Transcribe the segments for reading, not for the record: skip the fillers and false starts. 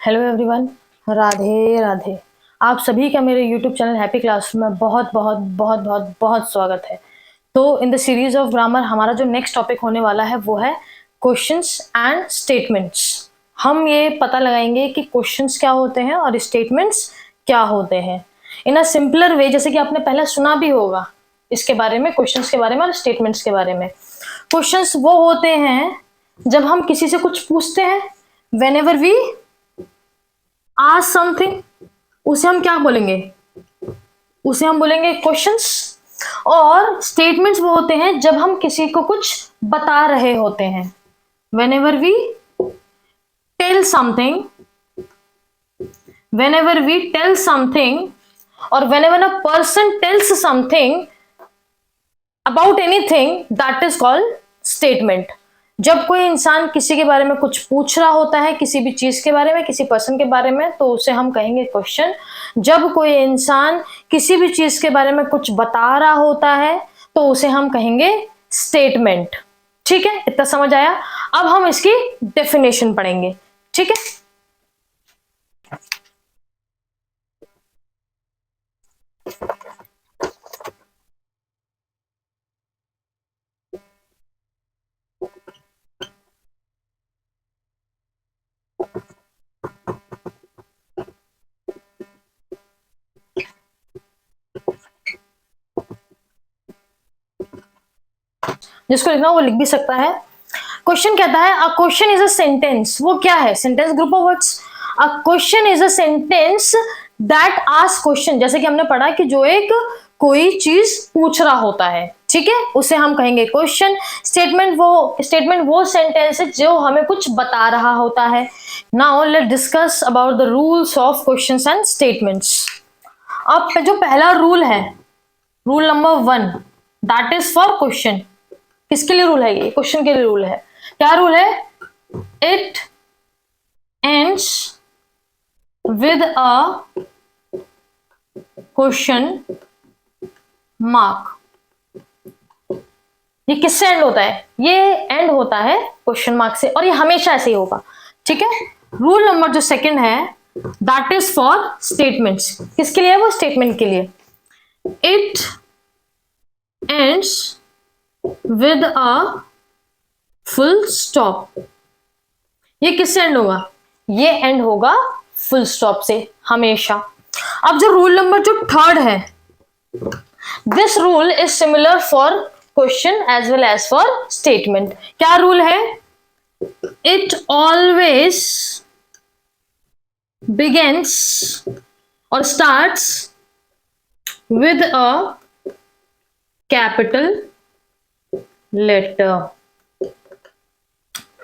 Hello everyone, Radhe Radhe. आप सभी का मेरे यूट्यूब चैनल हैप्पी क्लासरूम में बहुत बहुत बहुत बहुत बहुत स्वागत है। तो in the series of grammar हमारा जो नेक्स्ट टॉपिक होने वाला है वो है क्वेश्चंस एंड स्टेटमेंट्स। हम ये पता लगाएंगे कि क्वेश्चंस क्या होते हैं और स्टेटमेंट्स क्या होते हैं इन अ सिंपलर वे, जैसे कि आपने पहले सुना भी होगा इसके बारे में, क्वेश्चंस के बारे में और स्टेटमेंट्स के बारे में। क्वेश्चंस वो होते हैं जब हम किसी से कुछ पूछते हैं, whenever we ask something, उसे हम क्या बोलेंगे? उसे हम बोलेंगे क्वेश्चंस। और स्टेटमेंट्स वो होते हैं जब हम किसी को कुछ बता रहे होते हैं। whenever we tell something, whenever we tell something or whenever a person tells something about anything, that is called statement। जब कोई इंसान किसी के बारे में कुछ पूछ रहा होता है, किसी भी चीज के बारे में, किसी पर्सन के बारे में, तो उसे हम कहेंगे क्वेश्चन। जब कोई इंसान किसी भी चीज के बारे में कुछ बता रहा होता है तो उसे हम कहेंगे स्टेटमेंट। ठीक है, इतना समझ आया। अब हम इसकी डेफिनेशन पढ़ेंगे। ठीक है, जिसको लिखना वो लिख भी सकता है। क्वेश्चन कहता है a question is a sentence. वो क्या है? Sentence, group of words. A question is a sentence that ask question. जैसे कि हमने पढ़ा कि जो एक कोई चीज पूछ रहा होता है, ठीक है, उसे हम कहेंगे क्वेश्चन। स्टेटमेंट वो सेंटेंस है जो हमें कुछ बता रहा होता है। Now let's discuss about the rules of questions and statements. अब जो पहला रूल है, rule number 1, that is for question. किसके लिए रूल है? ये क्वेश्चन के लिए रूल है। क्या रूल है? It ends with a question mark. ये किससे एंड होता है? ये एंड होता है क्वेश्चन मार्क से, और ये हमेशा ऐसे ही होगा। ठीक है। रूल नंबर जो सेकंड है, दैट इज फॉर स्टेटमेंट्स। किसके लिए है वो? स्टेटमेंट के लिए। It ends with a full stop. ये किससे एंड होगा? ये एंड होगा फुल स्टॉप से हमेशा। अब जो रूल नंबर जो थर्ड है, this rule is similar for question as well as for statement. क्या रूल है? इट ऑलवेज बिगिंस और starts with a capital letter.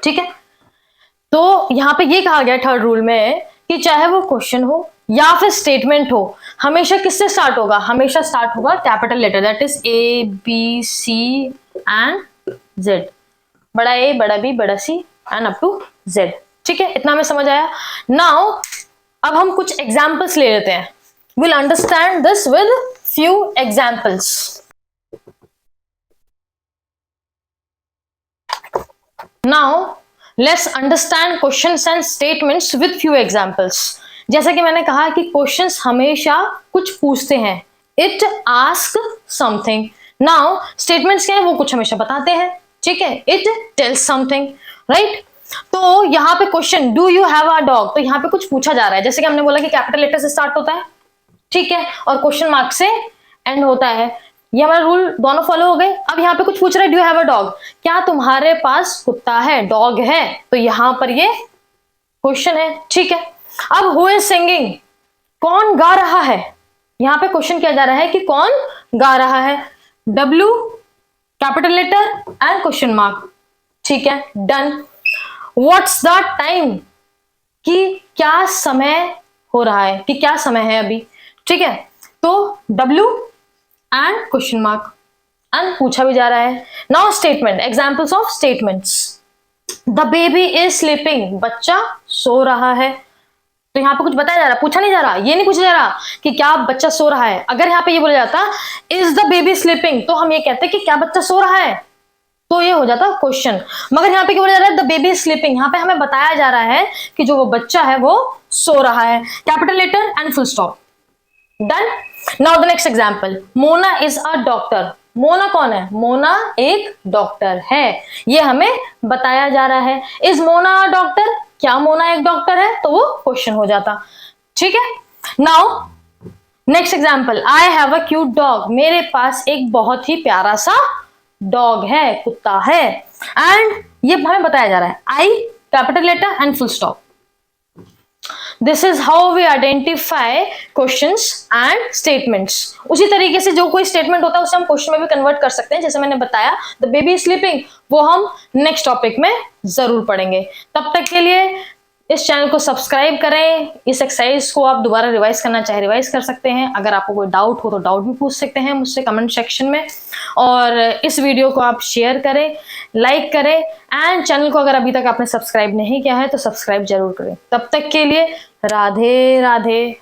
ठीक है, तो यहां पे ये कहा गया थर्ड रूल में कि चाहे वो क्वेश्चन हो या फिर स्टेटमेंट हो, हमेशा किससे स्टार्ट होगा? हमेशा स्टार्ट होगा capital letter, that is A B C and Z. बड़ा ए, बड़ा बी, बड़ा C and up to Z. ठीक है, इतना में समझ आया। नाउ अब हम कुछ एग्जाम्पल्स ले लेते हैं। Will understand this with few examples. Now let's understand questions and statements with few examples। जैसा कि मैंने कहा कि क्वेश्चंस हमेशा कुछ पूछते हैं। It asks something। Now statements क्या है? वो कुछ हमेशा बताते हैं। ठीक है, It tells something, right? तो यहाँ पे question, do you have a dog, तो यहाँ पे कुछ पूछा जा रहा है। जैसे कि हमने बोला कि कैपिटल लेटर से स्टार्ट होता है, ठीक है, और क्वेश्चन मार्क से एंड होता है। ये हमारा रूल दोनों फॉलो हो गए। अब यहाँ पे कुछ पूछ रहा है, do you have a dog, क्या तुम्हारे पास कुत्ता है, डॉग है, तो यहाँ पर ये क्वेश्चन है। ठीक है, अब हु इज सिंगिंग, कौन गा रहा है, यहाँ पे क्वेश्चन किया जा रहा है कि कौन गा रहा है। W capital letter and question mark. ठीक है, डन। व्हाट्स द टाइम, कि क्या समय हो रहा है, कि क्या समय है अभी। ठीक है, तो W and question mark, and पूछा भी जा रहा है। Now statement, examples of statements. The baby is sleeping, बच्चा सो रहा है। तो यहाँ पे कुछ बताया जा रहा है, पूछा नहीं जा रहा, ये नहीं पूछा जा रहा कि क्या बच्चा सो रहा है। अगर यहाँ पे ये बोला जाता इज द बेबी स्लीपिंग, तो हम ये कहते हैं कि क्या बच्चा सो रहा है। तो ये हो जाता क्वेश्चन। मगर यहाँ पे क्या बोला जा रहा है, द बेबी इज स्लीपिंग, यहाँ पे हमें बताया जा रहा है कि जो वो बच्चा है वो सो रहा है, capital letter and full stop. Done. Now the next example, Mona is a doctor. Mona कौन है? मोना एक डॉक्टर है, ये हमें बताया जा रहा है। इज मोना अ डॉक्टर, क्या मोना एक डॉक्टर है? तो वो क्वेश्चन हो जाता। ठीक है। Now next example, I have a cute dog, मेरे पास एक बहुत ही प्यारा सा डॉग है, कुत्ता है। एंड ये हमें बताया जा रहा है, I capital letter and full stop. This is how we identify questions and statements. उसी तरीके से जो कोई स्टेटमेंट होता है उसे हम क्वेश्चन में भी कन्वर्ट कर सकते हैं, जैसे मैंने बताया द बेबी इज स्लीपिंग, वो हम नेक्स्ट टॉपिक में जरूर पढ़ेंगे। तब तक के लिए इस चैनल को सब्सक्राइब करें। इस एक्सरसाइज को आप दोबारा रिवाइज करना चाहे रिवाइज कर सकते हैं। अगर आपको कोई डाउट हो तो डाउट भी पूछ सकते हैं मुझसे कमेंट सेक्शन में। और इस वीडियो को आप शेयर करें, लाइक करें एंड चैनल को अगर अभी तक आपने सब्सक्राइब नहीं किया है तो सब्सक्राइब जरूर करें। तब तक के लिए राधे राधे।